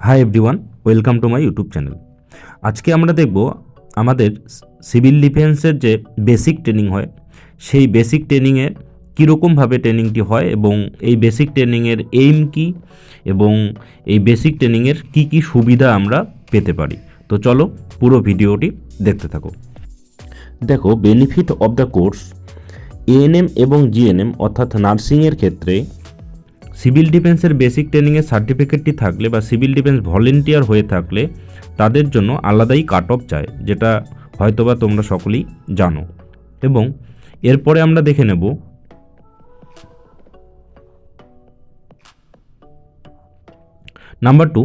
Hi everyone, welcome to my YouTube channel. আজকে আমরা দেখব আমাদের সিভিল ডিফেন্সের যে বেসিক ট্রেনিং হয় সেই বেসিক ট্রেনিংয়ের কীরকমভাবে ট্রেনিংটি হয় এবং এই বেসিক ট্রেনিংয়ের এইম কী এবং এই বেসিক ট্রেনিংয়ের কী কী সুবিধা আমরা পেতে পারি। তো চলো পুরো ভিডিওটি দেখতে থাকো। দেখো, benefit of the course. ANM এবং জিএনএম অর্থাৎ নার্সিংয়ের ক্ষেত্রে সিভিল ডিফেন্সের বেসিক ট্রেনিংয়ের সার্টিফিকেটটি থাকলে বা সিভিল ডিফেন্স ভলেন্টিয়ার হয়ে থাকলে তাদের জন্য আলাদাই কাট অফ চায়, যেটা হয়তোবা তোমরা সকলেই জানো। এবং এরপরে আমরা দেখে নেব নাম্বার 2,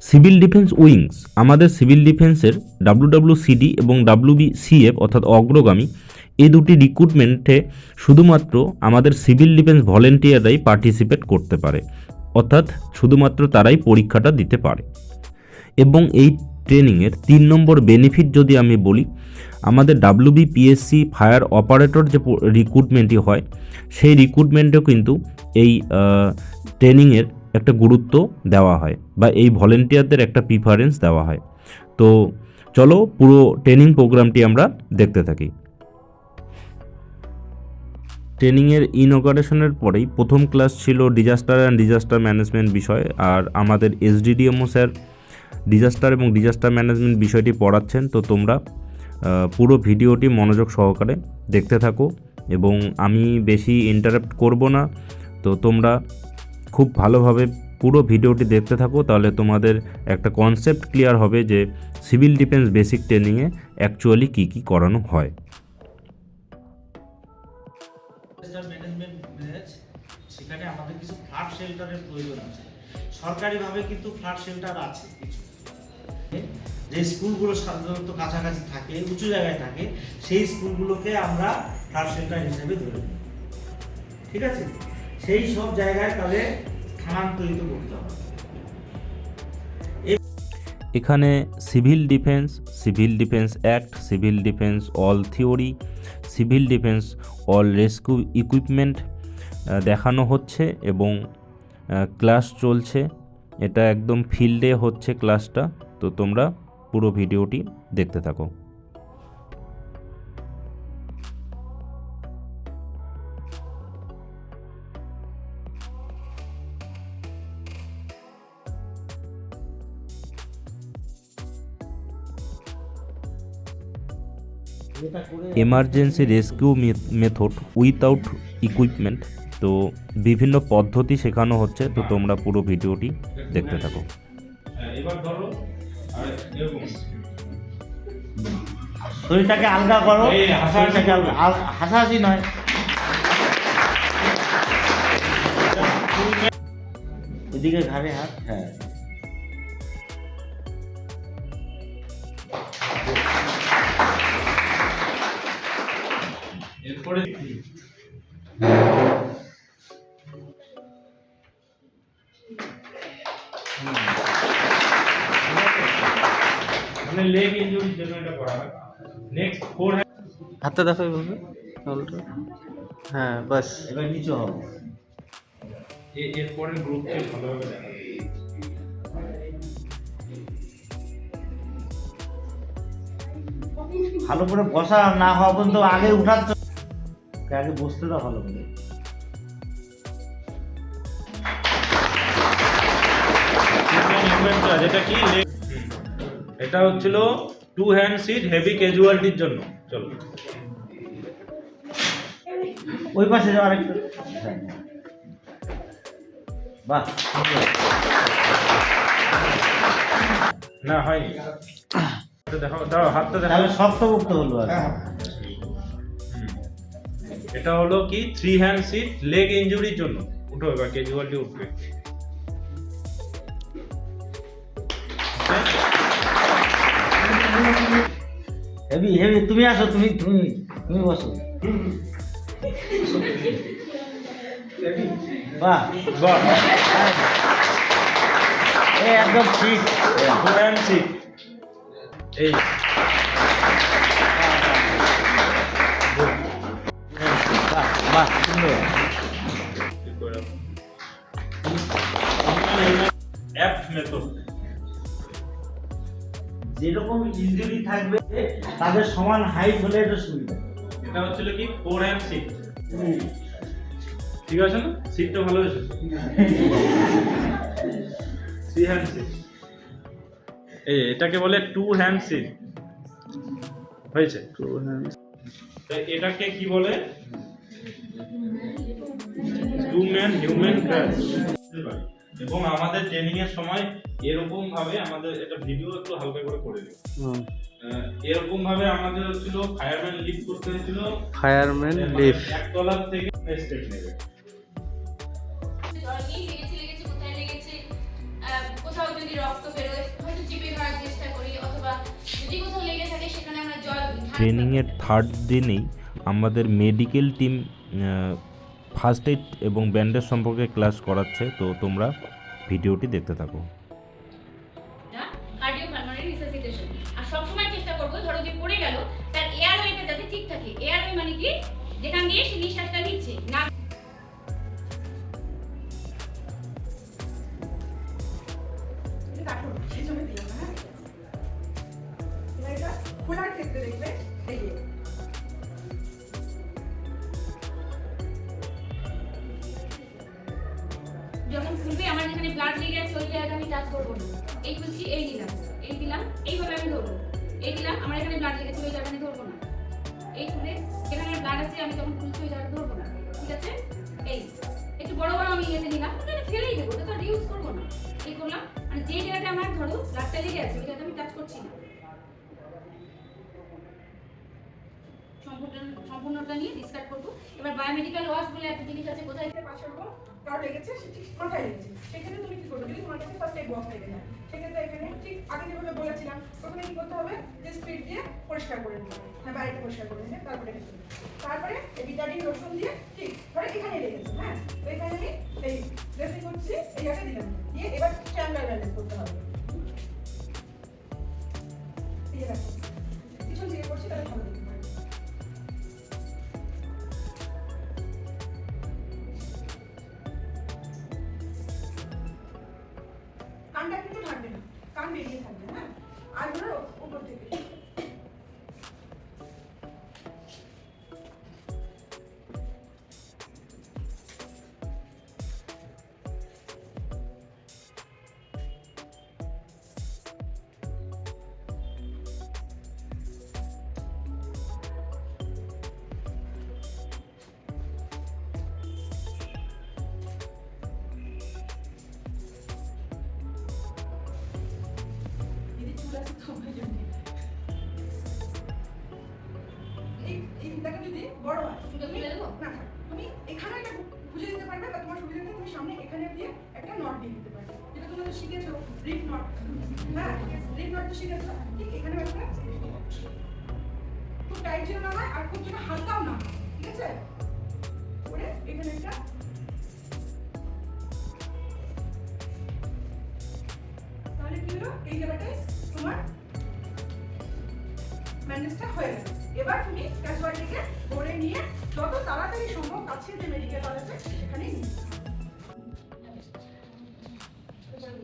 সিভিল ডিফেন্স উইংস। আমাদের সিভিল ডিফেন্সের WWCD এবং WBCF অর্থাৎ অগ্রগামী এই দুটি রিক্রুটমেন্টে শুধুমাত্র আমাদের সিভিল ডিফেন্স ভলেন্টিয়াররাই পার্টিসিপেট করতে পারে, অর্থাৎ শুধুমাত্র তারাই পরীক্ষাটা দিতে পারে। এবং এই ট্রেনিংয়ের 3 নম্বর বেনিফিট যদি আমি বলি, আমাদের WBPSC ফায়ার অপারেটর যে রিক্রুটমেন্টটি হয় সেই রিক্রুটমেন্টেও কিন্তু এই ট্রেনিংয়ের একটা গুরুত্ব দেওয়া হয় বা এই ভলেন্টিয়ারদের একটা প্রিফারেন্স দেওয়া হয়। তো চলো পুরো ট্রেনিং প্রোগ্রামটি আমরা দেখতে থাকি। ট্রেনিংয়ের ইনঅগারেশনের পরেই প্রথম ক্লাস ছিল ডিজাস্টার অ্যান্ড ডিজাস্টার ম্যানেজমেন্ট বিষয়, আর আমাদের SDDMO স্যার ডিজাস্টার এবং ডিজাস্টার ম্যানেজমেন্ট বিষয়টি পড়াচ্ছেন। তো তোমরা পুরো ভিডিওটি মনোযোগ সহকারে দেখতে থাকো এবং আমি বেশি ইন্টারাপ্ট করব না। তো তোমরা খুব ভালোভাবে পুরো ভিডিওটি দেখতে থাকো, তাহলে তোমাদের একটা কনসেপ্ট ক্লিয়ার হবে যে সিভিল ডিফেন্স বেসিক ট্রেনিংয়ে অ্যাকচুয়ালি কী কী করানো হয়। সেখানে আমাদের কিছু ফ্লাড শেল্টারের প্রয়োজন আছে। সরকারিভাবে কিন্তু ফ্লাড শেল্টার আছে কিছু, যে স্কুলগুলো সাধারণত কাছাকাছি থাকে, উঁচু জায়গায় থাকে, সেই স্কুলগুলোকে আমরা ফ্লাড শেল্টার হিসেবে ধরে নিই। ঠিক আছে, সেই সব জায়গায় তাহলে স্থানান্তরিত করতে হবে। এখানে civil defence act, civil defence all theory, civil defence all rescue equipment দেখানো হচ্ছে এবং ক্লাস চলছে। এটা একদম ফিল্ডে হচ্ছে ক্লাসটা। তো তোমরা পুরো ভিডিওটি দেখতে থাকো। Emergency rescue method without equipment. তো বিভিন্ন পদ্ধতি শেখানো হচ্ছে। তো তোমরা পুরো ভিডিওটি দেখতে থাকো। এবার ধরো শরীরটাকে আলগা করো, হাসাহাসি নয়। ওইদিকে ঘাড়ে হাত, হ্যাঁ। এরপরে লেগ ইনজুরির জন্য এটা করা হয়। নেক্সট 4 হাতটা দেখো এইভাবে, হ্যাঁ বাস। এবার নিচে হবে। এরপরে গ্রুপকে ভালোভাবে দেখা ভালো করে বসা না হওয়া পর্যন্ত আগে উঠার আগে বসতে দাও ভালো করে। যেটা কি এটা হচ্ছিল 2 হ্যান্ড সিট হেভি ক্যাজুয়ালিটির জন্য। চলো ওই পাশে যাও আরেকটু। বাহ, না হয়নি, দেখো দাও হাতটা দেখো। তাহলে শক্তপোক্ত হলো আর এটা হলো কি 3 হ্যান্ড সিট লেগ ইনজুরির জন্য। উঠো এবার, ক্যাজুয়ালিটি উঠবে। Heavy heavy. তুমি আসো, তুমি তুমি তুমি বসো। বাহ বাহ, এই একদম ঠিক। 2 হ্যান্ড সিট। এই বাহ বাহ, সুন্দর। অ্যাপ্ট মেথড যেরকম ইনজুরি থাকবে তাদের সমান হাইট হলে এটা সুবিধা। এটা হচ্ছিল কি 4 হ্যান্ড সিট, ঠিক আছে না? সিটটা ভালো হয়েছে। 3 হ্যান্ড সিট, এটাকে বলে 2 হ্যান্ড সিট হয়েছে। 2 হ্যান্ড এটাকে কি বলে? 2 ম্যান হিউম্যান ক্রাচ। এবং আমাদের ট্রেনিং এর সময় এরকম ভাবে আমাদের এটা ভিডিও একটু হালকা করে দিই। এরকম ভাবে আমাদের হচ্ছিল ফায়ারম্যান লিফট করতে হয়েছিল। ফায়ারম্যান লিফট একতলার থেকে স্টেপ নেবে। লেগেছে কোথায় লেগেছে, কোথাও যদি রক্ত বেরোয় হয়তো চিপে ধরার চেষ্টা করি, অথবা যদি কোথাও লেগে থাকে সেখানে আমরা জল ট্রেনিংয়ের থার্ড দিনেই আমাদের মেডিকেল টিম ফার্স্ট এইড এবং ব্যান্ডেজ সম্পর্কে ক্লাস করাচ্ছে, তো তোমরা ভিডিওটি দেখতে থাকো। Cardiopulmonary resuscitation. আর সবসময় চেষ্টা করব ধরো যে পড়ে গেল তার এয়ারওয়েটা যাতে ঠিক থাকে। এয়ারওয়ে মানে কি? যেখান দিয়ে সে নিঃশ্বাসটা নিচ্ছে না। খোলার ক্ষেত্রে দেখবে এই যে যখন খুলবে আমার যেখানে ব্লাড লেগে আছে ওই জায়গাটা আমি টাচ করবো না। এই খুলছি, এই দিলাম, এই দিলাম, এইভাবে আমি ধরবো। এই দিলাম, আমার এখানে ব্লাড লেগেছে ওই জায়গাটা আমি ধরবো না। এই খুলে যেখানে ব্লাড আছে আমি যখন খুলছি ওই জায়গাটা ধরবো না, ঠিক আছে? এই একটু বড় বড় আমি ইয়েতে নিলাম, ওটা ফেলেই দেবো, ওটা তো ইউজ করবো না। এই করলাম, মানে যে জায়গাটা আমার ধরো ব্লাডটা লেগে আছে ওই জায়গাটা আমি টাচ করছি না। সম্পূর্ণটা নিয়ে ডিসকাস করবো। এবার বায়োমেডিক্যাল ওয়াশ বলে একটা জিনিস আছে, কোথায় পাশের উপর কারো লেগেছে, সে ঠিক মাথায় লেগেছে, সেক্ষেত্রে তুমি কি করবে? যদি তোমার কাছে ফার্স্ট এড বক্স লেগে যায়, সেক্ষেত্রে এখানে ঠিক আগে যেভাবে বলেছিলাম প্রথমে কি করতে হবে, যে স্পিড দিয়ে পরিষ্কার করে নিতে হবে। হ্যাঁ, বাইরেটা পরিষ্কার করে নিতে, তারপরে তারপরে এই বিটাডিন লোশন দিয়ে ঠিক ধরে এখানে লেগেছে। হ্যাঁ, তো এখানে আমি এই ড্রেসিং করছি, এই জায়গায় দিলাম, দিয়ে এবার স্ট্যান্ডার্ড ব্যালেন্স করতে হবে। এই যে দেখো পিছন দিকে করছি, তাহলে ভালো দেখতে পাবে। কানটা কিন্তু থাকবে না, কান বেরিয়ে থাকবে। হ্যাঁ, আর ধরো উপর থেকে এই দেখো যদি বড় হয় সুতো খুলে দেবো? না থাক, তুমি এখানে একটা খুঁজে দিতে পারবে, বা তোমার সুবিধাতে তুমি সামনে এখানে দিয়ে একটা নট দিয়ে দিতে পারবে, যেটা তুমি তো শিখেছো রিপ নট। হ্যাঁ, রিপ নট তো শিখেছো, ঠিক এখানে একটা খুব টাইট যেন না হয় আর খুব যেন হালকাও না, ঠিক আছে? করে এখানে একটা তাহলে কি হলো, এই জায়গাটায় তোমার ব্যান্ডেজটা হয়ে গেল। এবার তুমি ক্যাজুয়ালিটিকে ধরে নিয়ে যত তাড়াতাড়ি সম্ভব কাছে যে মেডিকেল কলেজ আছে সেখানেই নিয়ে যেতে হবে।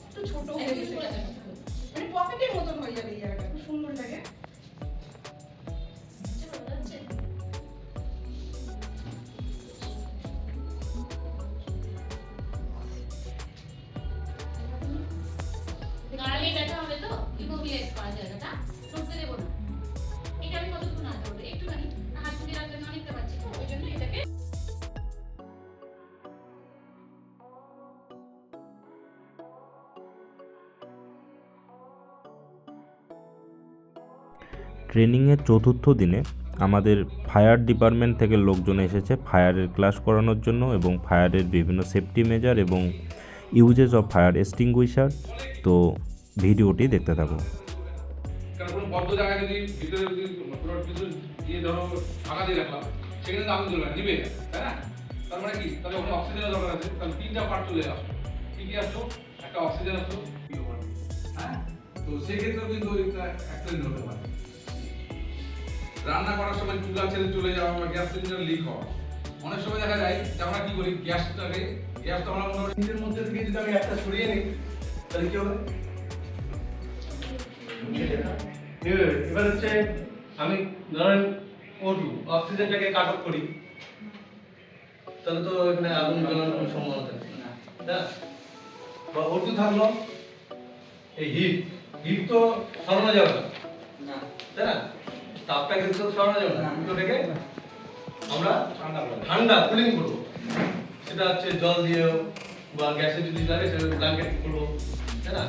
একটু ছোট হয়ে গেছে, মানে পকেটের মতন হয়ে যাবে এই জায়গাটা, খুব সুন্দর লাগে। গাড়ালে ব্যথা হবে তো ইমোবিলাইজ করা জায়গাটা নড়তে দেবো না। এটা আমি কতক্ষণ হাত ধরবো? একটুখানি হাত ঝুঁকে রাখলে অনেকটা পাচ্ছি তো, ওই জন্য এটাকে ট্রেনিংয়ের চতুর্থ দিনে আমাদের ফায়ার ডিপার্টমেন্ট থেকে লোকজন এসেছে ফায়ারের ক্লাস করানোর জন্য এবং ফায়ারের বিভিন্ন সেফটি মেজার এবং ইউজেস অফ ফায়ার এক্সটিংগুইশার। তো ভিডিওটি দেখতে থাকো। কারণ কোনো বদ্ধ জায়গায় যদি ভিতরে যদি কিছু দিয়ে ধরো ফাঁকা দিয়ে রাখলাম, সেখানে তো আগুন জ্বলবে না, নিবে, তাই না? তার মানে কি, তাহলে ওখানে অক্সিজেনের দরকার আছে, তাহলে 3টা পার্ট চলে আসলো। কি কি আসলো? একটা অক্সিজেন আসলো, হ্যাঁ, তো সেক্ষেত্রেও কিন্তু এটা অ্যাক্সিডেন্ট হতে পারে। রান্না করার সময় চুলা ছেড়ে চলে যাওয়া বা গ্যাস সিলিন্ডার লিক হওয়া, অনেক সময় দেখা যায় যে আমরা কি করি, গ্যাসটা আমরা মোটামুটি তিনটের মধ্যে থেকে যদি আমি একটা সরিয়ে নিই তাহলে কি হবে? এবার হচ্ছে আমি ধরেন O2 অক্সিজেনটাকে কাট অফ করি, তাহলে তো এখানে আগুন জ্বলানোর কোনো সম্ভাবনা থাকে না, হ্যাঁ? বা O2 থাকলো, এই হিট তো সরানো যাবে না, তাই না? তাপটা কিন্তু সরানো যাবে না, তো এটাকে আমরা ঠান্ডা কুলিং করবো, সেটা হচ্ছে জল দিয়েও বা গ্যাসে যদি লাগে সেটা ব্ল্যাঙ্কেট করবো, তাই না?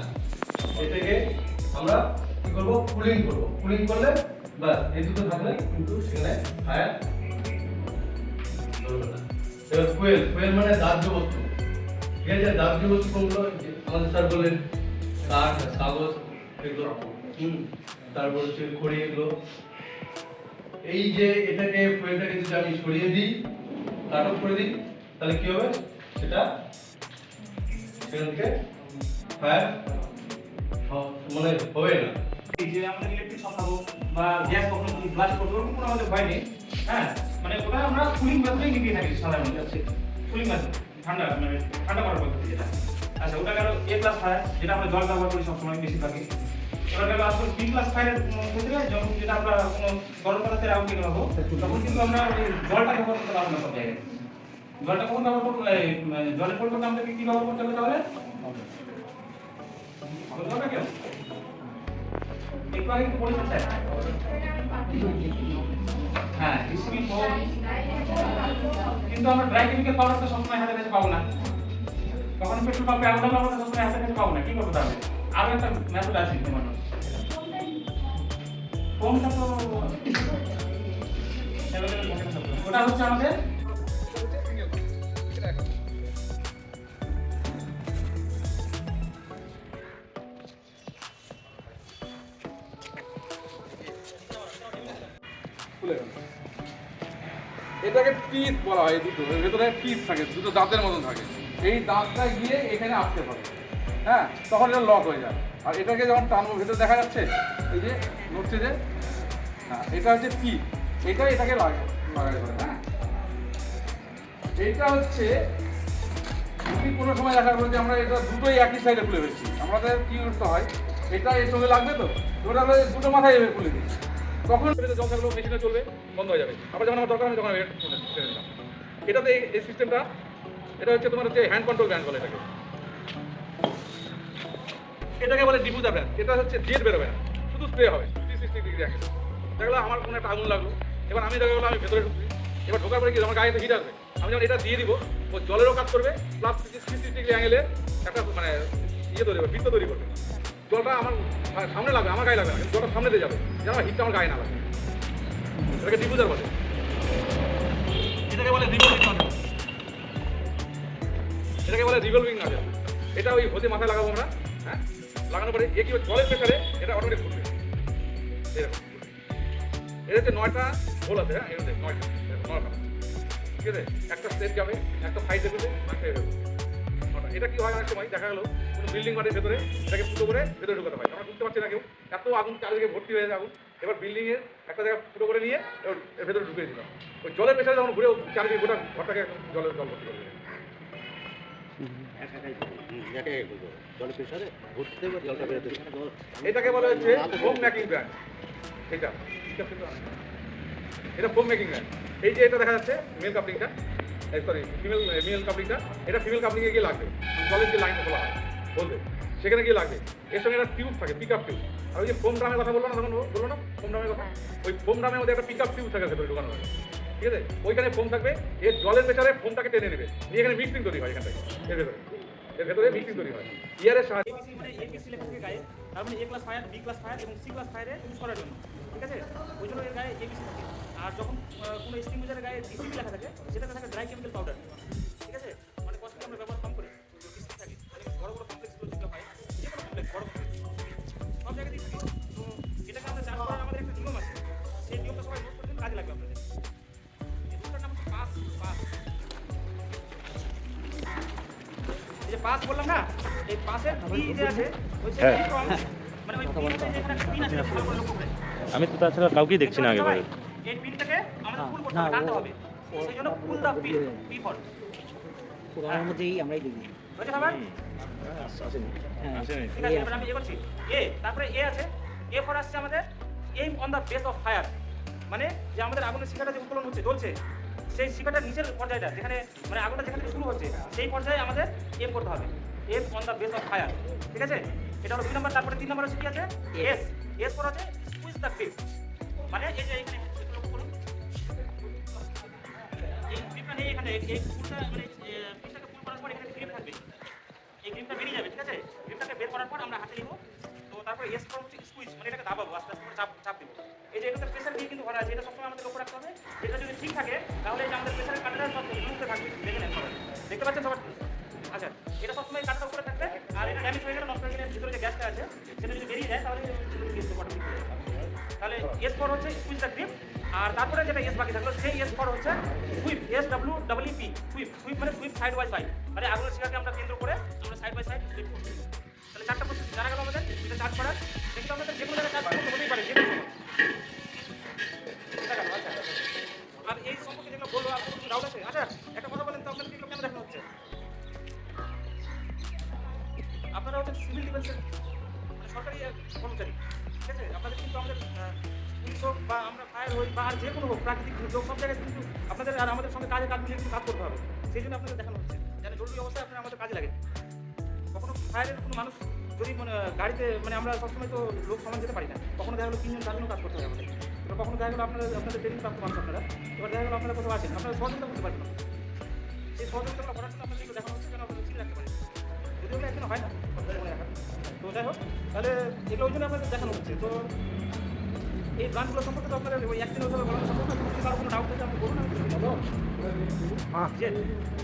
এটাকে আমরা কি করবো, কুলিং করবো। কুলিং করলে বাস এই দুটো থাকলে কিন্তু সেখানে ফায়ার ধরবে না। এবার ফুয়েল মানে দাহ্য বস্তু, ঠিক আছে? দাহ্য বস্তু কোনগুলো? আমাদের স্যার বললেন কাঠ, কাগজ, এগুলো, তারপর হচ্ছে খড়ি, এগুলো। এই যে এটাকে ফুয়েলটাকে যদি আমি সরিয়ে দিই, কাট অফ করে দিই, তাহলে কি হবে? সেটা সেখান থেকে ফায়ার মানে হবে না। এই যে আমাদের ইলেকট্রিক শক খাবো বা গ্যাস কখনো ব্লাস্ট করবো, ওরকম কোনো আমাদের ভয় নেই। হ্যাঁ, মানে ওটা আমরা কুলিং মেথডেই নিভিয়ে থাকি সাধারণত। কুলিং মেথড, ঠান্ডা করার পদ্ধতি যেটা। আচ্ছা, ওটা গেল A+ ফায়ার, যেটা আমরা জল ব্যবহার করি সবসময় বেশিরভাগই। ওটা গেল আসলে B+ ফায়ারের ক্ষেত্রে, যখন যেটা আমরা কোনো গরম পদার্থের আগুন কিনে হবো, তখন কিন্তু আমরা ওই জলটা ব্যবহার করতে পারবো না সব জায়গায়। জলটা কখন ব্যবহার করবো? জলের পরিবর্তে আমাদেরকে কি ব্যবহার করতে হবে তাহলে? জলটা কেন? একটু আগে একটু বলেছেন স্যার। হ্যাঁ, ডিসিপিল ফোম, কিন্তু আমরা ড্রাই কেমিক্যাল পাউডার তো সবসময় হাতের কাছে পাবো না। তখন পেট্রোল পাম্পে আগুন লাগাবো, আমরা সবসময় হাতের কাছে পাবো না। কি করবো তাহলে? আরো একটা মেথড আছে তোমার। ফোমটা তো ওটা হচ্ছে আমাদের খুলে গেল। এটাকে পিস বলা হয়, দুটো এর ভেতরে পিস থাকে, দুটো দাঁতের মতন থাকে। এই দাঁতটা গিয়ে এখানে আটকে পড়ে, হ্যাঁ, তখন এটা লক হয়ে যায়। আর এটাকে যখন টানবো, ভেতরে দেখা যাচ্ছে এই যে নড়ছে যে, হ্যাঁ, এটা হচ্ছে পিস, এটাকে লাগাই করে, হ্যাঁ। এইটা হচ্ছে যদি কোনো সময় দেখা গেলো যে আমরা এটা দুটোই একই সাইডে খুলে ফেলছি, আমাদের কি করতে হয়, এটা এর সঙ্গে লাগবে, তো ওটা আমরা দুটো মাথায় এভাবে খুলে দিই, তখন জল থাকলেও মেশিনে চলবে, বন্ধ হয়ে যাবে। আবার যখন আমার দরকার হবে তখন আমি ছেড়ে দিলাম। এটাতে এই সিস্টেমটা, এটা হচ্ছে তোমার হচ্ছে হ্যান্ড কন্ট্রোল ব্যান্ড বলে এটাকে। এটাকে বলে ডিফিউজার ব্যান্ড। এটা হচ্ছে জেট বেরোবে না, শুধু স্প্রে হবে 360 ডিগ্রি অ্যাঙ্গেল। দেখলো আমার কোনো একটা আগুন লাগলো, এবার আমি দেখা গেলো আমি ভেতরে ঢুকছি, এবার ঢোকার পরে কি আমার গায়ে হিট আসবে, আমি যখন এটা দিয়ে দিব, ও জলেরও কাজ করবে, প্লাস 360 ডিগ্রি অ্যাঙ্গেলে একটা মানে ইয়ে তৈরি করবে, বৃত্ত তৈরি করবে। জলটা আমার সামনে লাগবে, আমার গায়ে লাগবে না, কিন্তু জলটা সামনে দিয়ে যাবে, যেন আমার হিটটা আমার গায়ে না লাগে। এটাকে ডিফিউজার বলে। এটাকে বলে রিভলভিং নজল। এটাকে বলে রিভলভিং নজল। এটা ওই হতে মাথায় লাগাবো আমরা, হ্যাঁ, লাগানোর পরে কি জলের প্রেসারে এটা অটোমেটিক ঘুরবে এরকম। এর হচ্ছে 9টা হোল আছে, হ্যাঁ, এর মধ্যে 9টা, ঠিক আছে? একটা স্টেজ যাবে, একটা সাইড দেবে, একটা এরকম। এটা কি হয়, অনেক সময় দেখা গেলো কোনো বিল্ডিং বাড়ির ভেতরে এটাকে ফুটো করে ভেতরে ঢুকাতে হয়, আমরা বুঝতে পারছি না কেউ, এত আগুন চারিদিকে ভর্তি হয়ে যায় আগুন। এবার বিল্ডিং এর একটা জায়গা ফুটো করে নিয়ে এর ভেতরে ঢুকিয়ে দিলাম, ওই জলের প্রেসারে যখন ঘুরে চারিদিকে গোটা ঘরটাকে জল ভর্তি করে দিলাম। এটাকে বলা হচ্ছে ফোম মেকিং ব্র্যান্ড। এটা ফোম মেকিং ব্র্যান্ড। এই যে এটা দেখা যাচ্ছে মেল কাপলিংটা, সরি মেল কাপলিংটা, এটা ফিমেল কাপলিংয়ে গিয়ে লাগবে, জলের যে লাইনটা বলা হয় বলবে, সেখানে গিয়ে লাগবে। এর সঙ্গে একটা টিউব থাকে, পিক আপ টিউব। আর ওই যে ফোম ড্রামের কথা বললো না, তখন বললো না ফোম ড্রামের কথা, ওই ফোম ড্রামের মধ্যে একটা পিক আপ টিউব থাকে ভেতরে ঢোকানো হয়, ঠিক আছে? ওইখানে ফোম থাকবে, এর জলের প্রেসারে ফোমটাকে টেনে নেবে, নিয়ে এখানে মিক্সিং তৈরি হয় এখান থেকে, এর ভেতরে মিক্সিং তৈরি হয় ইয়ারের সাহায্যে। এবিসি মানে এবিসি লেখা থাকে গায়ে, তার মানে A+ ফায়ার, B+ ফায়ার এবং C+ ফায়ারে ইউজ করার জন্য, ঠিক আছে? ওই জন্য এর গায়ে এবিসি থাকে। আর যখন কোনো এক্সটিংগুইশারের গায়ে ডিসিপি লেখা থাকে, সেটাতে থাকে ড্রাই কেমিক্যাল পাউডার, ঠিক আছে? মানে কস্টলি আমরা ব্যবহার কম করি, ডিসিপি থাকে। বড় বড় কমপ্লেক্সগুলো যেগুলো হয়, যে কোনো কমপ্লেক্স, বড় কমপ্লেক্স সব জায়গাতেই থাকে। তো এটাকে আমরা চার্জ করার আমাদের একটা নিয়ম আছে, সেই নিয়মটা সবাই নোট করবেন, কাজে লাগবে আপনাদের। এই রুলটার নাম হচ্ছে পাস। এই যে পাস বললাম না, এই পাসের পি যে আছে, ওই মানে ওই পিনটা যেখানে পিন আছে, ভালো করে লক্ষ্য করে। আমি তো তাছাড়া কাউকেই দেখছি না আগে ভাই। এই পিনটাকে আমাদের ফুল করতে হবে, টানতে হবে। সেই জন্য pull the P, P for প্রোগ্রামের মধ্যেই আমরাই দেখি। হয়েছে সবার? হ্যাঁ, ঠিক আছে, এবার আমি এ করছি এ, তারপরে এ আছে, এ ফর আসছে আমাদের aim on the base of fire, মানে যে আমাদের আগুনের শিখাটা যে উত্তোলন হচ্ছে জ্বলছে, সেই শিখাটার নিচের পর্যায়টা যেখানে মানে আগুনটা যেখান থেকে শুরু হচ্ছে সেই পর্যায়ে আমাদের এম করতে হবে, aim on the base of fire. ঠিক আছে, এটা হলো 2 নাম্বার। তারপরে 3 নাম্বার হচ্ছে কি আছে, এস, এস ফর আছে স্কুইজ দ্য গ্রিপ, মানে এই যে এখানে একটু লক্ষ্য করুন, এই গ্রিপটা নেই এখানে, এই ফুলটা মানে পিসটাকে ফুল করার পর এখানে গ্রিপ থাকবে, এই গ্রিপটা বেরিয়ে যাবে। ঠিক আছে, গ্রিপটাকে বের করার পর আমরা হাতে নিব, তো তারপরে এস ফর হচ্ছে স্কুইজ, মানে এটাকে দাবাবো, আস্তে আস্তে করে চাপ চাপ দেবো। এই যে এটাতে প্রেসার দিয়ে কিন্তু ভরা আছে, এটা সবসময় আমাদের লক্ষ্য রাখতে হবে। এটা যদি ঠিক থাকে তাহলে এই যে আমাদের প্রেসারের কাঁটাটা সব মুক্ত থাকবে, দেখে নেন সবাই, দেখতে পাচ্ছেন সবার? আচ্ছা, এটা সবসময় কাঁটাটা উপরে থাকবে, আর এটা ড্যামেজ হয়ে গেলে নষ্ট হয়ে গেলে ভিতরে যে গ্যাসটা আছে সেটা যদি বেরিয়ে যায় তাহলে তাহলে এস ফর হচ্ছে স্কুইজ দ্য গ্রিপ, আর তারপরে যেটা এস বাকি থাকলো সেই এস ফর হচ্ছে whip, S W W P, whip. Whip মানে হুইপ সাইড বাই সাইড, মানে আগুনের শিখাকে আমরা কেন্দ্র করে আমরা সাইড বাই সাইড হুইপ করছি। তাহলে 4টা প্রসেস জানা গেল আমাদের, এটা চার্জ করার, কিন্তু আমাদের যে কোনো জায়গায় চার্জ করতে হতেই পারে, যে কোনো সময়। আচ্ছা, আর এই সম্পর্কে যেগুলো বলবো আপনার কোনো ডাউট আছে? আচ্ছা, একটা কথা বলেন তো, আপনাদের এগুলো কেন দেখানো হচ্ছে? আপনারা হচ্ছেন সিভিল ডিফেন্সের মানে সরকারি কর্মচারী, ঠিক আছে? আপনাদের কিন্তু আমাদের পুলিশ হোক বা আমরা ফায়ার হই বা আর যে কোনো হোক, প্রাকৃতিক দুর্যোগ, সব জায়গায় কিন্তু আপনাদের আর আমাদের সঙ্গে কাজে কাজ মিলিয়ে কিন্তু কাজ করতে হবে। সেই জন্য আপনাদের দেখানো হচ্ছে যেন জরুরি অবস্থায় আপনারা আমাদের কাজে লাগে। কখনো ফায়ারের কোনো মানুষ যদি মানে গাড়িতে মানে আমরা সবসময় তো লোক সমান যেতে পারি না, কখনো দেখা গেলো 3 জন 4 জন কাজ করতে হবে আমাদের, এবার কখনো দেখা গেলো আপনাদের ট্রেনিং প্রাপ্ত মানুষ আপনারা, এবার দেখা গেলো আপনারা কোথাও আছেন, আপনারা সহযোগিতা করতে পারবেন না, সেই সহযোগিতাগুলো করার জন্য আপনাদের দেখানো হচ্ছে যেন আপনাদের চিনে রাখতে পারেন, যদিও একদিন হয় না মনে রাখা। তো যাই হোক, তাহলে এগুলো ওই জন্য আপনাদের দেখানো হচ্ছে। তো এই ব্রাঞ্চগুলো সম্পর্কে তো আপনাদের ওই একদিন ওইভাবে বলানো সম্ভব না, যদি কারো কোনো ডাউট থাকে আপনি বলুন, আমি জেড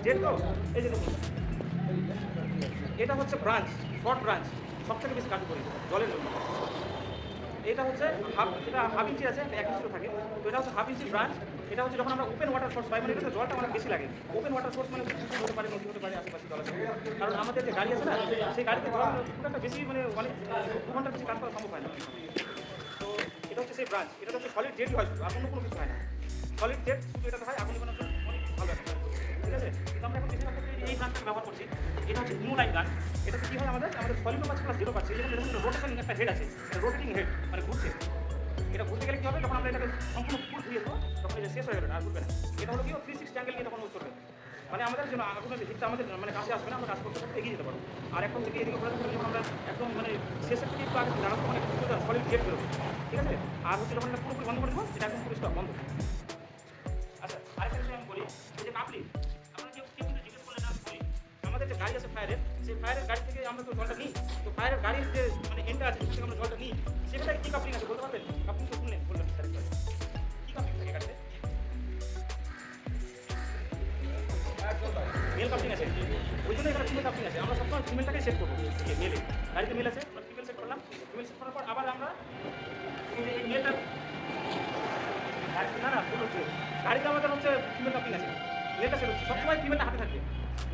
জেড তো এই যে দেখুন, এটা হচ্ছে ব্রাঞ্চ, শর্ট ব্রাঞ্চ, সবথেকে বেশি কার্যকরী জলের জন্য। এটা হচ্ছে হাফ ইঞ্চি আছে, 1 ইঞ্চি থাকে, তো এটা হচ্ছে হাফ ইঞ্চি ব্রাঞ্চ। এটা হচ্ছে যখন আমরা ওপেন ওয়াটার সোর্স পাই, মানে এটাতে জলটা অনেক বেশি লাগে। ওপেন ওয়াটার সোর্স মানে পুকুর হতে পারে, নদী হতে পারে, আশেপাশে জল আছে, কারণ আমাদের যে গাড়ি আছে না, সেই গাড়িতে জল খুব একটা বেশি মানে অনেক 2 ঘন্টার বেশি কাজ করা সম্ভব হয় না। তো এটা হচ্ছে সেই ব্রাঞ্চ, এটা হচ্ছে সলিড জেট হয়, শুধু আর অন্য কোনো কিছু হয় না, সলিড জেট শুধু এটাতে হয়, আগুন বানানোর জন্য অনেক ভালো একটা, ঠিক আছে? কিন্তু আমরা এখন বেশিরভাগ ক্ষেত্রে এই ব্রাঞ্চটাকে ব্যবহার করছি। এটা হচ্ছে নিউ লাইন গান, এটাতে কী হয় আমাদের সলিড পাচ্ছি প্লাস জিরো পাচ্ছি, এখানে দেখুন রোটেশন একটা হেড আছে, রোটেটিং হেড মানে ঘুরছে। এটা ঘুরতে গেলে কী হবে, যখন আমরা এটাকে সম্পূর্ণ ফুল ধুয়ে দেবো তখন এটা শেষ হয়ে যাবে আর ঘুরবে না। এটা হলো কি 360 অ্যাঙ্গেল নিয়ে তখন করবে, মানে আমাদের জন্য আগুনের হিটটা আমাদের মানে কাছে আসবে না, আমরা কাজ করতে করতে এগিয়ে যেতে পারবো। আর এখন থেকে এদিকে ঘোরাতে যখন আমরা একদম মানে শেষের থেকে একটু আগে দাঁড়াবো, মানে সলিড গেট বেরোবে, ঠিক আছে? আর হচ্ছে যখন এটা পুরোপুরি বন্ধ করে দেবো, এটা একদম পুরো স্টপ বন্ধ। আচ্ছা, আরেকটা বিষয় আমি বলি, এই যে কাপলিং, আপনারা কেউ কেউ কিন্তু জিজ্ঞেস করলে আমি বলি, আমাদের যে গাড়ি আছে ফায়ারের, সেই ফায়ারের গাড়ি থেকে আমরা তো জলটা নিই, তো ফায়ারের গাড়ির যে মানে এন্ডটা আছে সেখানে আমরা জলটা নিই, সেখানে কী কাপলিং আছে বলতে পারবেন? কাপলিং তো শুনলেন, বললেন স্যার, কী কাপলিং থাকে গাড়িতে? মেল কাপলিং আছে, ওই জন্য এখানে ফিমেল কাপলিং আছে। আমরা সবসময় ফিমেলটাকে সেট করবো, মেলে গাড়িতে মেল আছে, আমরা ফিমেল সেট করলাম, ফিমেল সেট করার পর আবার আমরা এই মেলটা না না ভুল হচ্ছে, গাড়িতে আমাদের হচ্ছে ফিমেল কাপলিং আছে, মেলটা সেট হচ্ছে, সবসময় ফিমেলটা হাতে থাকবে,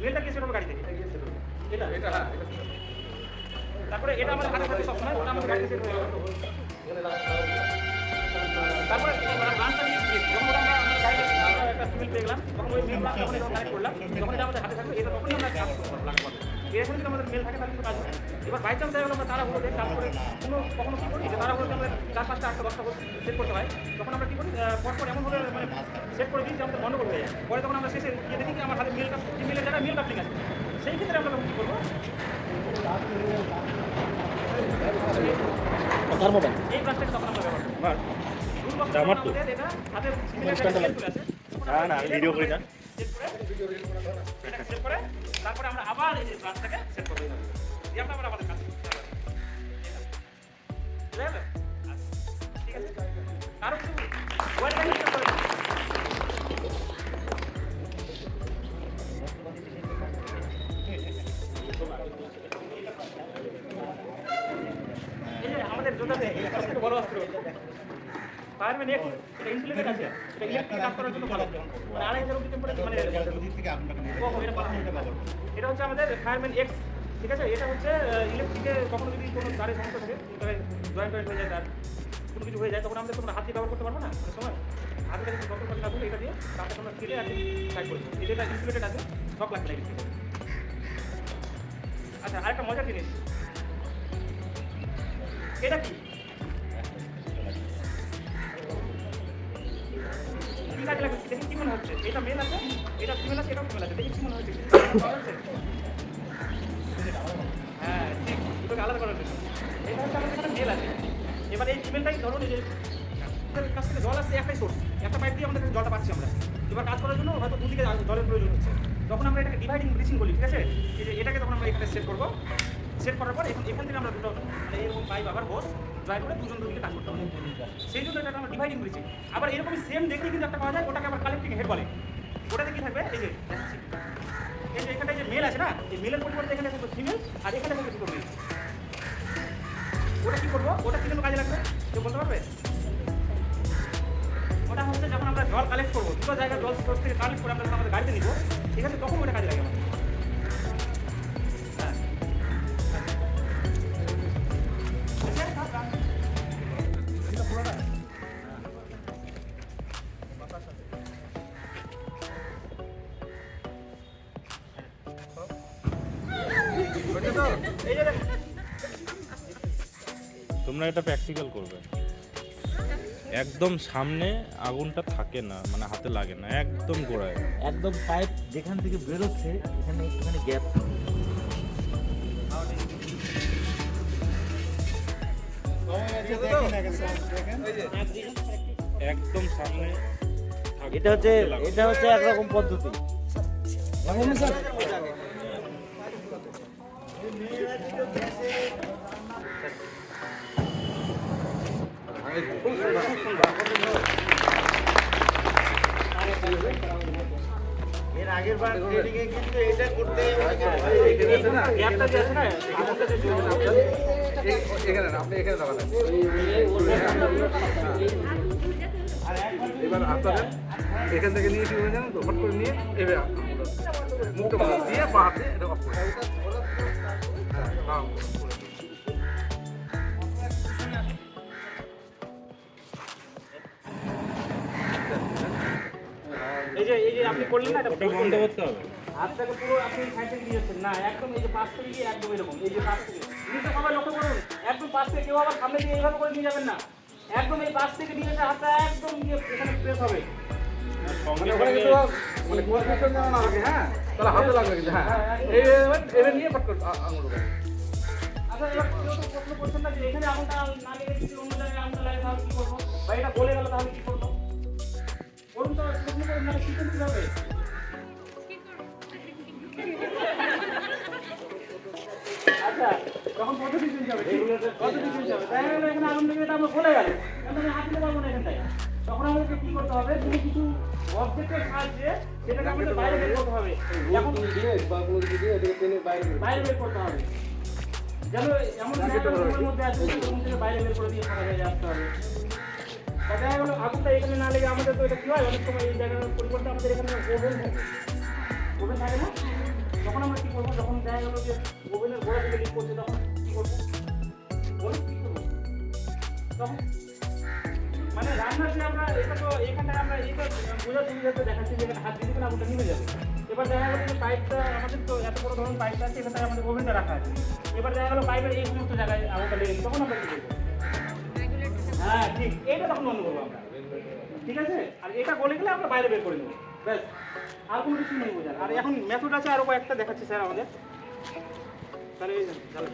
মেলটা গিয়ে সেট হবে গাড়ি থেকে, এটা এটা হ্যাঁ, তারপরে এটা আমাদের হাতে থাকবে সবসময়, ওটা আমাদের গাড়িতে সেট হয়ে যাবে। তারপরে ব্রাঞ্চটা নিয়ে যখন ওটা আমরা গাড়িতে একটা ফিমেল পেয়ে গেলাম, তখন ওই মেল ব্রাঞ্চ যখন কানেক্ট করলাম, যখন এটা আমাদের হাতে থাকবে, এটা তখনই আমরা কাজ করবো লাগবে। এরকম যদি আমাদের মেল থাকে তাহলে কিন্তু কাজ হবে। এবার বাই চান্স দেখা গেলো আমরা তারা হলে কাজ করে কখনো কী করি যে তারা হলে আমরা 4, 5টা, 8টা, 10টা সেট করতে হয়, তখন আমরা কী করি পরপর এমনভাবে মানে সেট করে দিই যে আমাদের গন্ডগোল হয়ে যায়। পরে তখন আমরা শেষে গিয়ে দেখি যে আমার হাতে মেল মেলের জায়গায় মেল কাপলিং আছে, সেই ক্ষেত্রে আমরা কী করবো, এই ব্রাঞ্চটাকে তখন আমরা ব্যবহার করি। আমার তো এটা হাতের সিমিলার চলে আসে, না ভিডিও করি না, এটাকে সেট করে তারপরে আমরা আবার এই যে ব্রাঞ্চটাকে সেট করবো, দিয়ে আমরা আবার আমাদের কাজ করতে হবে। বুঝা গেল? ঠিক আছে, আরো কিছু ওয়েলটা নিয়ে করে এই যে আমাদের যোদ্ধাদের সবথেকে বড় অস্ত্র ফায়ারম্যান এক্স, এটা ইনসুলেটেড আছে, এটা ইলেকট্রিক কাজ করার জন্য ভালো, মানে 2500 অবধি টেম্পারেচার মানে এটা হচ্ছে আমাদের ফায়ারম্যান এক্স, ঠিক আছে? এটা হচ্ছে ইলেকট্রিকে কখনো যদি কোনো তারের সমস্যা থাকে, জয়েন্ট হয়ে যায়, তার কোনো কিছু হয়ে যায়, তখন আমাদের তোমরা হাত দিয়ে ব্যবহার করতে পারবো না, অনেক সময় হাতের কাছে ডক্টর পাশে রাখবো এটা দিয়ে তারপর আমরা কেটে একদম সাইড করে দেবো এটা ইনসুলেটেড আছে সব লাগবে না কিন্তু। আচ্ছা আরেকটা মজার জিনিস, এটা কি কি কাজে লাগছে দেখি কি মনে হচ্ছে? এটা মেল আছে, এটা ফিমেল আছে, এটাও ফিমেল আছে, দেখি কি মনে হচ্ছে? হ্যাঁ ঠিক, দুটোকে আলাদা করার জন্য। এটা হচ্ছে আমাদের এখানে মেল আছে। এবার এই ফিমেলটাই ধরুন এই যে কাছ থেকে জল আসছে একটাই সোর্স, একটা পাইপ দিয়ে আমাদের জলটা পাচ্ছি আমরা। এবার কাজ করার জন্য হয়তো দুদিকে জলের প্রয়োজন হচ্ছে, তখন আমরা এটাকে ডিভাইডিং ব্লিচিং বলি, ঠিক আছে? এই যে এটাকে তখন আমরা এখানে সেট করবো, সেট করার পর এখান থেকে আমরা দুটো মানে এরকম পাইপ আবার হোস ড্রাই করে দুদিকে কাজ করতে হবে। সেই জন্য এটা আমরা ডিভাইডিং ব্লিচিং। আবার এরকমই সেম দেখলে কিন্তু একটা পাওয়া যায়, ওটাকে আবার কালেক্টিং হেড বলে। ওটাতে কি থাকবে এই যে এখানে যে মেল আছে না, এই মেলের পরিবর্তে এখানে থাকবে ফিমেল আর এখানে থাকবে দুটো মেল। ওটা কি করবো? ওটা কি জন্য কাজে লাগবে কেউ বলতে পারবে? ওটা হচ্ছে যখন আমরা জল কালেক্ট করবো, দুটো জায়গায় জল সোর্স থেকে কালেক্ট করে আমরা আমাদের গাড়িতে নিবো, ঠিক আছে? তখন ওটা কাজে লাগে আমাদের। তোমরা এটা প্র্যাকটিক্যাল করবে। একদম সামনে আগুনটা থাকে না, মানে হাতে লাগে না, একদম গোড়ায়। একদম পাইপ যেখান থেকে বেরোচ্ছে এখানে একটুখানি গ্যাপ একদম সামনে এটা হচ্ছে একরকম পদ্ধতি। এর আগের বার ট্রেনিং এ কিন্তু এটা করতে গ্যাপটা যে আছে না এখানে না, আপনি এখানে দাঁড়াবেন। এবার আপনাদের এখান থেকে নিয়ে কি হয়ে যান তো, ফট করে নিয়ে এবার মুখটা বন্ধ দিয়ে পা হাতে এটা অফ করে এই যে আপনি করলেন না, এটা বন্ধ করতে হবে। হাতটাকে পুরো আপনি সাইড থেকে নিয়ে যাচ্ছেন না, একদম এই যে পাশ থেকে গিয়ে একদম এরকম, এই যে পাশ থেকে জিনিসটা সবাই লক্ষ্য করুন, একদম পাশ থেকে কেউ আবার সামনে দিয়ে এইভাবে করে নিয়ে যাবেন না, একদম এই পাশ থেকে নিয়ে এসে হাতটা একদম গিয়ে এখানে প্রেস হবে। মানে ওখানে কিন্তু মানে কোয়ালিফিকেশন জানা না আগে, হ্যাঁ তাহলে হাতে লাগবে কিন্তু, হ্যাঁ এবার নিয়ে ফট করে আঙুল ঢোকাবে। আচ্ছা এবার কেউ তো প্রশ্ন করছেন না যে এখানে আগুনটা না লেগে যদি অন্য জায়গায় আগুনটা লাগে তাহলে কি করবো, বা এটা গলে গেল তাহলে কি করবো? বলুন তো প্রশ্ন করে না কি করতে হবে? আচ্ছা তখন পদ্ধতি চেঞ্জ হবে, পদ্ধতি চেঞ্জ হবে। তাই হলে এখানে আগুন লেগে এটা আমরা গলে গেল, আমি হাত দিতে পারবো না এখানটায়। তখন আমাদেরকে কি করতে হবে, তুমি কিছু অবজেক্টের সাহায্যে সেটাকে আমাদের বাইরে বের করতে হবে, এখন বাইরে বের করতে হবে। যেন এমন জায়গার মধ্যে আছে সেরকম থেকে বাইরে বের করে দিয়ে ফাঁকা জায়গায় আসতে হবে। তা দেখা গেলো আগুনটা এখানে না লেগে আমাদের তো এটা কি হয়, অনেক সময় এই জায়গার পরিবর্তে আমাদের এখানে ওভেন থাকে, ওভেন থাকে না? তখন আমরা কি করবো, যখন দেখা গেলো যে ওভেনের গোড়া থেকে লিক করছে তখন কি করবো, বলুন কি করবো? তখন মানে রান্নার যে আমরা এটা তো এখানটায় আমরা এটা বোঝার সুবিধাতে দেখাচ্ছি যে এখানে হাত দিয়ে দেবেন আগুনটা নিভে যাবে। এবার দেখা গেলো যে পাইপটা আমাদের তো এত বড় ধরনের পাইপটা আছে, এখানটায় আমাদের ওভেনটা রাখা আছে। এবার দেখা গেলো পাইপের এই সমস্ত জায়গায় আগুনটা লেগে তখন আমরা কি করবো? হ্যাঁ ঠিক, এইটা তখন বন্ধ করবো আমরা, ঠিক আছে? আর এটা গলে গেলে আমরা বাইরে বের করে নেবো, ব্যাস, আর কোনো কিছু নেই বোঝার। আর এখন মেথড আছে আরও কয়েকটা দেখাচ্ছি স্যার আমাদের, তাহলে এই চলো।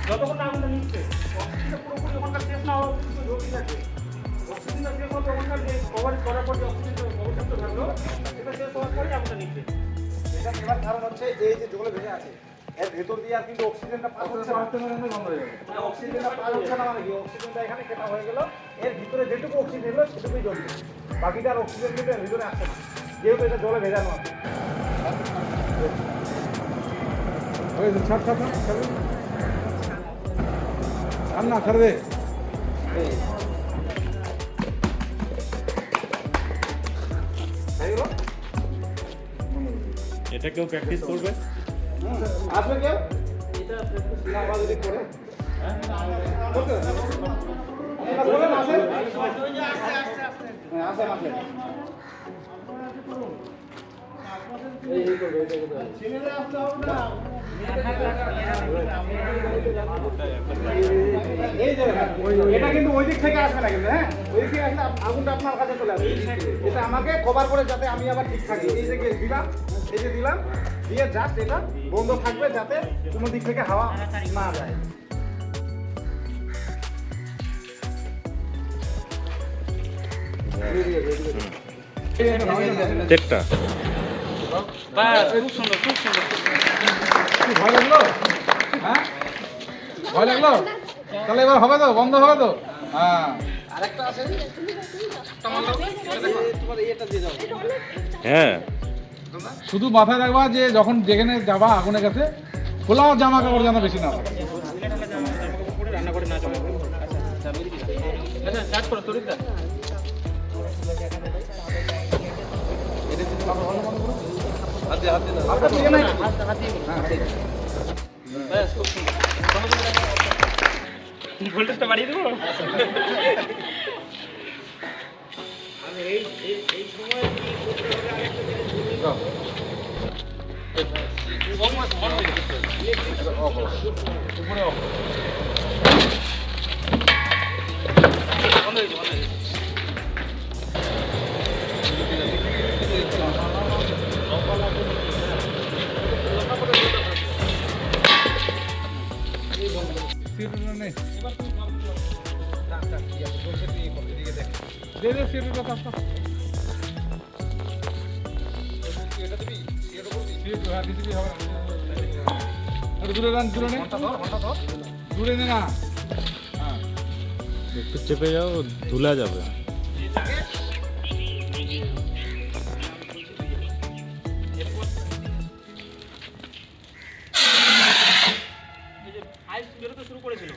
যতক্ষণ না আগুনটা নিচ্ছে অক্সিজেনটা পুরোপুরি ওখানকার শেষ না হওয়া কিন্তু ঝুঁকি থাকে। অক্সিজেনটা শেষ হওয়ার ওখানকার যে কভারেজ করার পর যে অক্সিজেনটা অবশিষ্ট থাকলো সেটা শেষ হওয়ার পরেই আগুনটা নিচ্ছে। এটা নেবার কারণ হচ্ছে এই যে যেগুলো ভেঙে আছে এর ভেতর দিয়ে আর কিন্তু অক্সিজেনটা পাস হচ্ছে না, বন্ধ হয়ে যাবে। অক্সিজেনটা পাস হচ্ছে না মানে কি, অক্সিজেনটা এখানে কেটে হয়ে গেল, এর ভিতরে যেটুকু অক্সিজেন হলো সেটুকুই জ্বলবে, বাকিটা আর অক্সিজেন কিন্তু এর ভিতরে আসছে না, যেহেতু এটা জলে ভেজানো আছে। ছাড় ছাড় ছাড় না ছাড়বে হয়ে গেল? এটা কেউ প্র্যাকটিস করবে? আসবে কেউ? না, আবার যদি করে। করতে হবে। আপনারা বলেন, আসেন। হ্যাঁ, আসেন, আসেন। এই করবে, এটা করবে। ছেলেরা আসতে হবে না। এই যে দেখেন, এটা কিন্তু ওই দিক থেকে আসবে না কিন্তু, হ্যাঁ? ওই দিক থেকে আসলে আগুনটা আপনার কাছে চলে আসবে। এটা আমাকে কভার করে যাতে আমি আবার ঠিক থাকি। এই যে দিলাম, এই যে দিলাম, দিয়ে জাস্ট এটা বন্ধ থাকবে যাতে কোনো দিক থেকে হাওয়া না যায়। চেকটা খুব সুন্দর, খুব সুন্দর। কি ভয় লাগলো? হ্যাঁ, ভয় লাগলো? তাহলে এবার হবে তো, বন্ধ হবে তো? হ্যাঁ। আরেকটা আছে, হ্যাঁ শুধু মাথায় রাখবা যে যখন যেখানে যাবা আগুনের কাছে খোলা জামা কাপড় যেন বেশি না থাকে। আচ্ছা, স্টার্ট করো, তরিত দা। আপনার দিকে নাই? ব্যাস, খুব সুন্দর। ভোল্টেজটা বাড়িয়ে দেবো? দূরে নে না। একটু চেপে যাও, ধুলা যাবে। আইস বেরোতে শুরু করেছিল।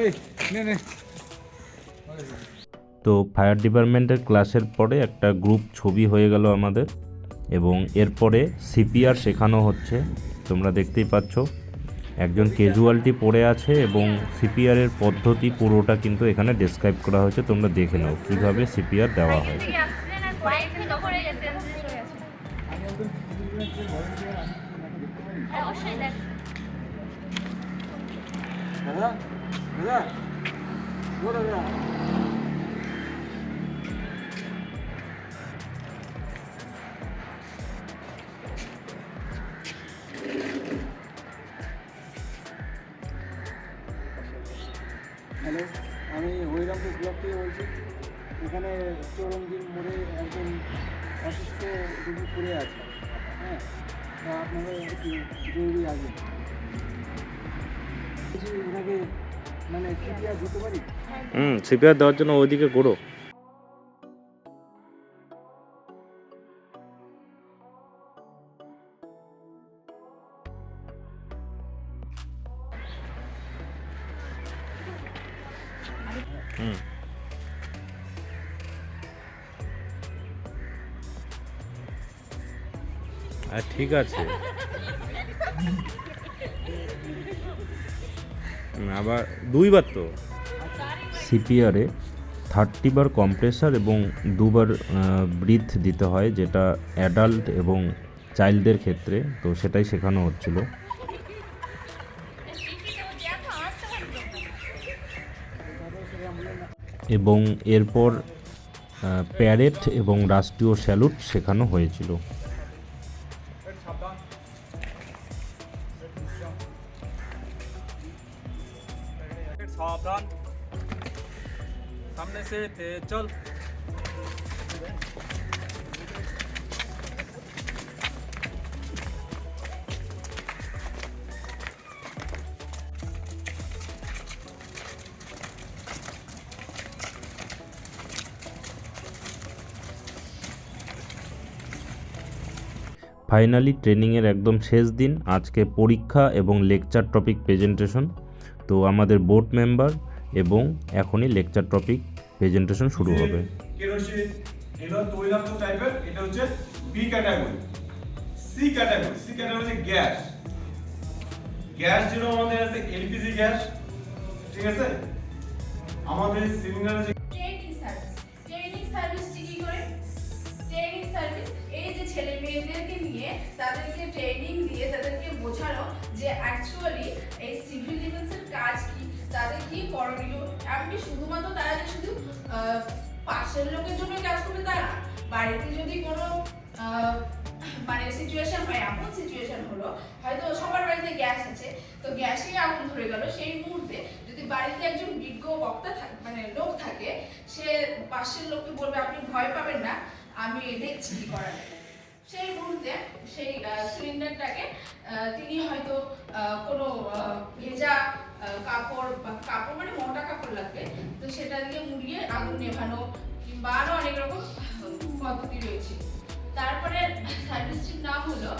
এই নে নে। তো ফায়ার ডিপার্টমেন্টের ক্লাসের পরে একটা গ্রুপ ছবি হয়ে গেল আমাদের, এবং এরপরে সিপিআর শেখানো হচ্ছে। তোমরা দেখতেই পাচ্ছ একজন ক্যাজুয়ালিটি পড়ে আছে এবং সিপিআরের পদ্ধতি পুরোটা কিন্তু এখানে ডেসক্রাইব করা হয়েছে। তোমরা দেখে নাও কীভাবে সিপিআর দেওয়া হয়। হ্যালো, আমি হরিরামপুর ব্লক থেকে বলছি। এখানে চৌরঙ্গির মোড়ে একজন অসুস্থ রোগী পড়ে আছে, হ্যাঁ, তা আপনারা একটু জরুরি আসবেন। ওনাকে মানে সিপিআর দিতে পারি? সিপিআর দেওয়ার জন্য ওইদিকে ঘোরো। ঠিক আছে, আবার দুইবার তো সিপিআরে 30 বার কম্প্রেসার এবং 2 বার ব্রিথ দিতে হয়, যেটা অ্যাডাল্ট এবং চাইল্ডদের ক্ষেত্রে। তো সেটাই শেখানো হচ্ছিল। এবং এরপর প্যারেড এবং রাষ্ট্রীয় স্যালুট শেখানো হয়েছিল। सावधान, सामने से तेज चल। ফাইনালি ট্রেনিংয়ের একদম শেষ দিন, আজকে পরীক্ষা এবং লেকচার টপিক প্রেজেন্টেশন। তো আমাদের বোর্ড মেম্বার এবং এখনই লেকচার টপিক প্রেজেন্টেশন শুরু হবে। কেরোসিন এগুলো তৈলাক্ত টাইপের, এটা হচ্ছে বি ক্যাটাগরি। সি ক্যাটাগরি হচ্ছে গ্যাস। গ্যাস যেটা আমাদের আছে এলপিজি গ্যাস, ঠিক আছে। আমাদের সিলিন্ডারে যে ট্রেনিং সার্ভিস কি করে? ট্রেনিং সার্ভিস এই যে ছেলে মেয়েদেরকে নিয়ে তাদেরকে ট্রেনিং দিয়ে তাদেরকে বোঝানো যে অ্যাকচুয়ালি এই সিভিল ডিফেন্সের কাজ কি, তাদের কি করণীয়। এমনি শুধুমাত্র তারা যে শুধু পাশের লোকের জন্য কাজ করবে তা না, বাড়িতে যদি কোনো মানে সিচুয়েশন হয়, এমন সিচুয়েশন হলো হয়তো সবার বাড়িতে গ্যাস আছে, তো গ্যাসেই আগুন ধরে গেল, সেই মুহূর্তে যদি বাড়িতে একজন বিজ্ঞ বক্তা থাকে মানে লোক থাকে, সে পাশের লোককে বলবে আপনি ভয় পাবেন না, আমি দেখছি কি করা যায়। সেই মুহূর্তে সেই সিলিন্ডারটাকে তিনি হয়তো কোনো ভেজা কাপড় মানে মোটা কাপড় লাগবে, তো সেটা দিয়ে মুড়িয়ে আগুন নেভানো কিংবা আরো অনেক রকম পদ্ধতি রয়েছে। তারপরে সার্ভিসটির নাম হলো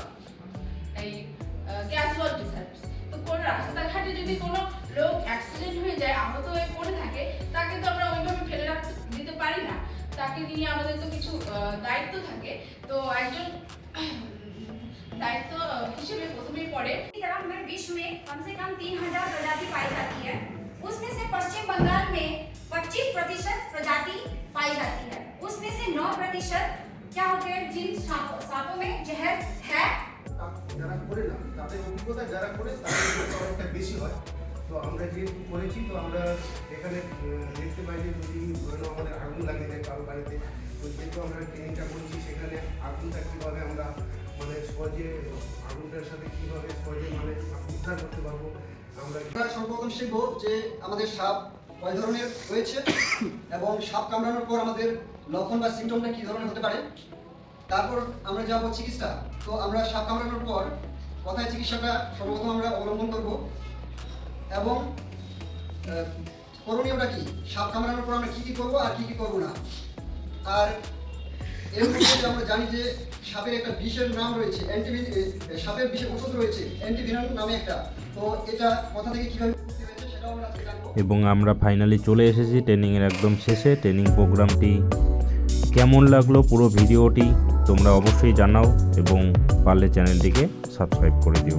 এই ক্যাজুয়ালিটি সার্ভিস। তো কোন রাস্তাঘাটে যদি কোনো লোক অ্যাক্সিডেন্ট হয়ে যায়, আহত হয়ে পড়ে থাকে, তাকে তো আমরা ওইভাবে ফেলে রাখতে দিতে পারি না, তাকে নিয়ে আমাদের তো কিছু দায়িত্ব থাকে। তো একজন दायित्व हिसाब प्रथम पड़े हमारे विश्व में कम से कम 3000 प्रजाति पाई जाती है, उसमें से पश्चिम बंगाल में 25% प्रजाति पाई जाती है, उसमें से 9% क्या होते हैं जिन सांपों में जहर है। যারা করে না তাদের অভিজ্ঞতা যারা করে তাদের অনেকটা বেশি হয়। তো আমরা যেহেতু করেছি, তো আমরা এখানে দেখতে পাই যে যদি ধরো আমাদের আগুন লাগিয়ে দেয় কারো বাড়িতে, তো যেহেতু আমরা ট্রেনিংটা করেছি সেখানে আগুনটা কীভাবে আমরা মানে সহজে আগুনটার সাথে কীভাবে সহজে মানে উদ্ধার করতে পারবো। আমরা সর্বপ্রথম শিখবো যে আমাদের সাপ কয় ধরনের রয়েছে এবং সাপ কামড়ানোর পর আমাদের লক্ষণ বা সিমটমটা কী ধরনের হতে পারে। তারপর আমরা যাব চিকিৎসা। তো আমরা সাপ কামড়ানোর পর কোথায় চিকিৎসাটা সর্বপ্রথম আমরা অবলম্বন করব এবং করণীয়টা কি, সাপ কামড়ানোর পর আমরা কী কী করবো আর কী কী করবো না। আর এর মধ্যে আমরা জানি যে সাপের একটা বিষের নাম রয়েছে, সাপের বিষের ওষুধ রয়েছে অ্যান্টিভেনম নামে একটা, তো এটা কোথা থেকে কীভাবে হয়েছে সেটাও আমরা জানবো। এবং আমরা ফাইনালি চলে এসেছি ট্রেনিংয়ের একদম শেষে। ট্রেনিং প্রোগ্রামটি কেমন লাগলো পুরো ভিডিওটি তোমরা অবশ্যই জানাও এবং পারলে চ্যানেলটিকে সাবস্ক্রাইব করে দিও।